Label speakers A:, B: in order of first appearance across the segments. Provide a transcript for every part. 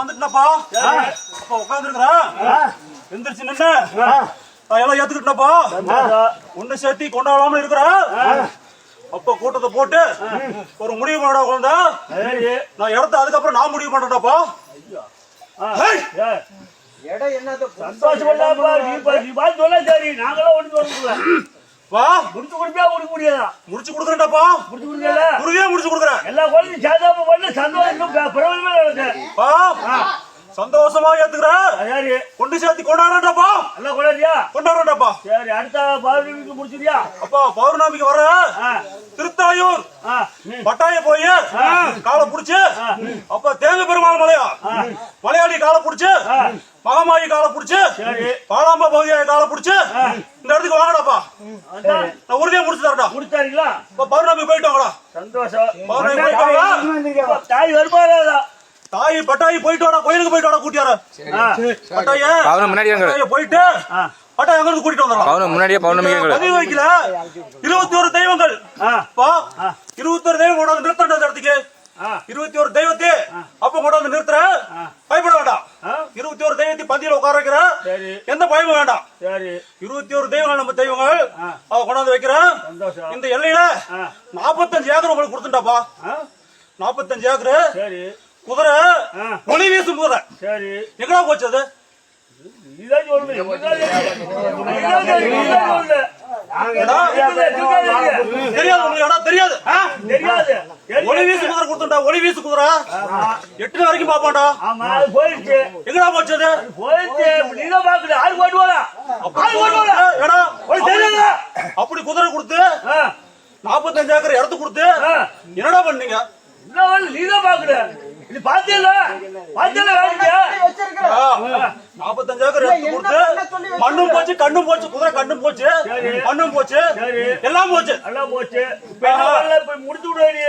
A: வந்துட்டப்பா அப்ப உட்காந்துருக்குறேன் எந்திரிச்சு நின்று நான் எல்லாம் ஏத்துக்கிட்டப்பா ஒண்ணு சேர்த்தி கொண்டாடாம இருக்கிறேன் அப்ப கூட்டத்தை போட்டு ஒரு முடிவு பண்ணா குழந்தை நான் இடத்த அதுக்கப்புறம் நான் முடிவு பண்றேன்ப்பா முடிச்சு கொடுக்குறேன்ப்பா முடிச்சு கொடுக்குறேன் எல்லா குழந்தையும் சந்தோஷமா ஏத்துக்கிறேன் கொண்டு சேர்த்து கொண்டாடுறப்பா எல்லாம் கொண்டாடுறப்பா சரி அடுத்த பௌர்ணமிக்கு முடிச்சிருக்கியா அப்பா பௌர்ணமிக்கு வர திருத்தாயூர் பட்டாய போய் காலை புடிச்சு அப்ப தேங்க பெருமாள் மலையாளி காலை புடிச்சு மகமாயி காலை புடிச்சு பாலாம்பா பகுதியாய காலை புடிச்சு இந்த இடத்துக்கு வாங்கடாப்பா நான் உறுதியா முடிச்சு தரடா முடிச்சாருங்களா இப்ப பௌர்ணமி போயிட்டு வாங்கடா சந்தோஷம் பௌர்ணமி போயிட்டு தாய் வருமாறா தாய் பட்டாயி போயிட்டு வாடா கோயிலுக்கு போயிட்டு வாடா கூட்டியார பட்டாய முன்னாடியே போயிட்டு பட்டாய எங்க இருந்து கூட்டிட்டு வந்தோம் முன்னாடியே பௌர்ணமி வைக்கல 21 தெய்வங்கள் 21 தெய்வம் கொண்டாந்து நிறுத்தண்டா இடத்துக்கு 21 தெய்வத்தை அப்ப கொண்டாந்து நிறுத்துற பயப்பட வேண்டாம் 21 தெய்வத்தை பந்தியில உட்கார வைக்கிற எந்த பயமும் வேண்டாம் 21 தெய்வங்கள் நம்ம தெய்வங்கள் அவ கொண்டாந்து வைக்கிறேன் இந்த எல்லையில 45 ஏக்கர் உங்களுக்கு கொடுத்துட்டாப்பா 45 ஏக்கர் குதிரை ஒளி வீசும் குதிரை சரி எங்கடா போச்சு அது தெரியாது ஒளி வீசு குதிரை கொடுத்துட்டா ஒளி வீசு குதிரை 8 வரைக்கும் பாப்பாண்டா எங்கடா போச்சு அது அப்படி குதிரை கொடுத்து 45 ஏக்கர் இடத்து கொடுத்து என்னடா பண்ணீங்க நீதான் பாக்குற இது பாத்தியல 45 ஏக்கர் எடுத்து கொடுத்து மண்ணும் போச்சு கண்ணும் போச்சு குதிரை கண்ணும் போச்சு மண்ணும் போச்சு எல்லாம் போச்சு முடிச்சு விடுவீங்க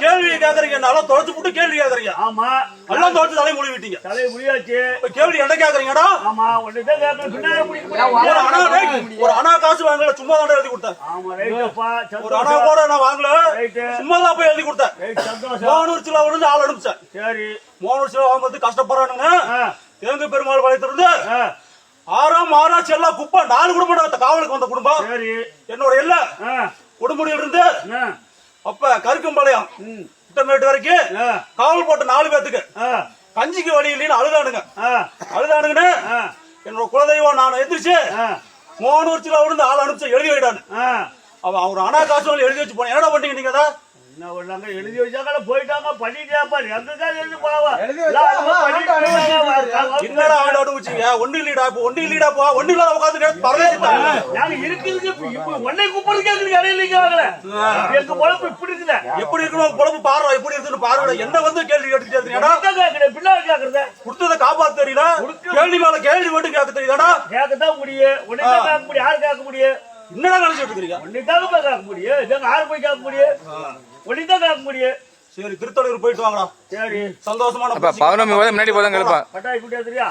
A: கேள்வி கேக்குறீங்க நல்லா தொலைச்சு விட்டு கேள்வி கேக்குறீங்க ஆமா எல்லாம் தொலைச்சு தலையை முடி விட்டீங்க தலையை முடியாச்சு கேள்வி என்ன கேக்குறீங்கடா ஆமா ஒரு அணா காசு வாங்கல சும்மா தான் எழுதி கொடுத்தேன் ஒரு அணா கூட நான் வாங்கல சும்மா தான் போய் எழுதி கொடுத்தேன் 300 கிலோ விழுந்து ஆள் அனுப்பிச்சேன் சரி 300 கிலோ வாங்குறது கஷ்டப்படுறானுங்க தேங்க பெருமாள் வளையத்திலிருந்து 6ஆம் ஆராய்ச்சி எல்லாம் குப்பை 4 குடும்பம் காவலுக்கு வந்த குடும்பம் என்னோட இல்ல உடுமுடியில இருந்து அப்ப கருக்கம்பாளையம் திட்டமேட்டு வரைக்கும் காவல் போட்ட 4 பேத்துக்கு கஞ்சிக்கு வழி இல்லைன்னு அழுதானுங்கன்னு என்னோட குலதெய்வம் நான் எந்திரிச்சு 300 கிலோ விழுந்து ஆள் அனுப்பிச்சு எழுதி வைடான்னு அவன் அவர் அணா காசு எழுதி வச்சு போனேன் என்னடா பண்ணீங்க நீங்க தான் எழுதி வச்சாங்க போயிட்டாங்க பண்ணிட்டேப்பா எழுதி போவா என்னடா ஆடாடு வச்சீங்க ஒண்ணு இல்லடா இப்ப ஒண்ணு இல்லடா போ ஒண்ணு இல்லாத உட்கார்ந்து பரவாயில்லை நாங்க இருக்குது இப்ப ஒண்ணே கூப்பிடுறதுக்கு இடையில எங்க பொழப்பு இப்படி இருக்குதா எப்படி இருக்கணும் பொழப்பு பாரு எப்படி இருக்குன்னு பாருடா என்ன வந்து கேள்வி கேட்டுட்டே இருக்கீங்க பின்னாடி கேக்குறத கொடுத்ததை காப்பாத்த தெரியல கேள்வி மேல கேள்வி மட்டும் கேட்க தெரியுதாடா கேட்கத்தான் முடியும் உடனே கேட்க முடியும் யாரு கேட்க முடியும் என்னடா நினைச்சிட்டு இருக்கீங்க ஒன்னைக்காக போய் கேட்க முடியும் இதாங்க யாரு போய் கேட்க முடியும் ஒன்னைதான் கேட்க முடியும் சரி திருத்தொழில் போயிட்டு வாங்கடா சரி சந்தோஷமான பௌர்ணமி முன்னாடி போதாங்க பட்டாய் குட்டியா தெரியா